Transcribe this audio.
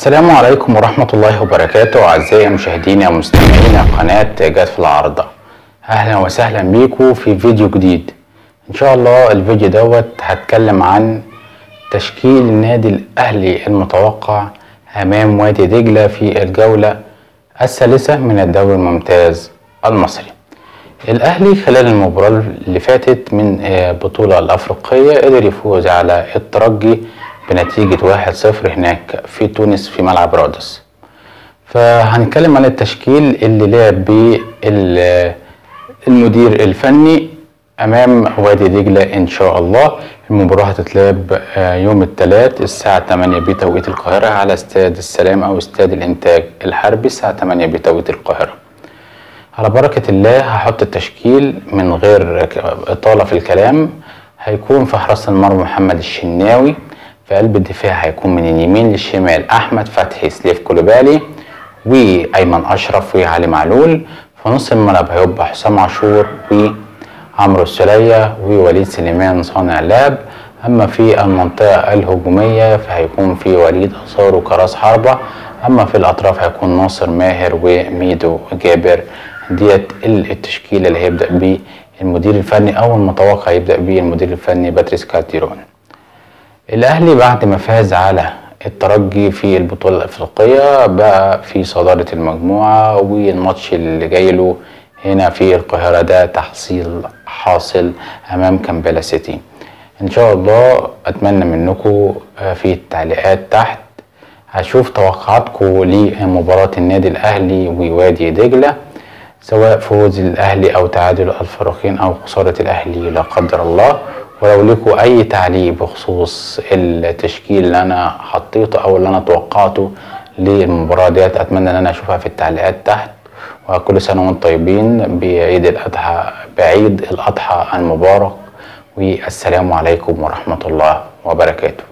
السلام عليكم ورحمة الله وبركاته. أعزائي مشاهدينا ومستمعين قناة جت في العارضة، أهلا وسهلا بيكم في فيديو جديد. إن شاء الله الفيديو دوت هتكلم عن تشكيل النادي الأهلي المتوقع أمام وادي دجلة في الجولة الثالثة من الدوري الممتاز المصري. الأهلي خلال المباراة اللي فاتت من البطولة الأفريقية قدر يفوز على الترجي بنتيجة 1-0 هناك في تونس في ملعب رادس. فهنتكلم عن التشكيل اللي لعب بيه المدير الفني أمام وادي دجلة. إن شاء الله المباراة هتتلعب يوم الثلاث الساعة 8 بتوقيت القاهرة على استاد السلام أو استاد الإنتاج الحربي الساعة 8 بتوقيت القاهرة. على بركة الله هحط التشكيل من غير إطالة في الكلام. هيكون في حراسة المرمى محمد الشناوي، في قلب الدفاع هيكون من اليمين للشمال أحمد فتحي، سليف كولوبالي وأيمن أشرف وعلي معلول. في نص الملعب هيبقى حسام عاشور وعمرو السولية ووليد سليمان صانع لعب. أما في المنطقة الهجومية فهيكون في وليد أصارو كراس حربة. أما في الأطراف هيكون ناصر ماهر وميدو جابر. ديت التشكيلة اللي هيبدأ بيه المدير الفني أو المتوقع يبدأ بيه المدير الفني باتريس كارتيرون. الأهلي بعد ما فاز على الترجي في البطولة الأفريقية بقى في صدارة المجموعة، والماتش اللي جاي له هنا في القاهرة ده تحصيل حاصل أمام كامبالا سيتي. إن شاء الله أتمنى منكم في التعليقات تحت هشوف توقعاتكم لمباراة النادي الأهلي ووادي دجلة، سواء فوز الأهلي أو تعادل الفريقين أو خسارة الأهلي لا قدر الله. ولو لكم أي تعليق بخصوص التشكيل اللي أنا حطيته أو اللي أنا توقعته للمباراة ديت أتمنى أن أنا أشوفها في التعليقات تحت. وكل سنة وانتم طيبين بعيد الأضحى المبارك، والسلام عليكم ورحمة الله وبركاته.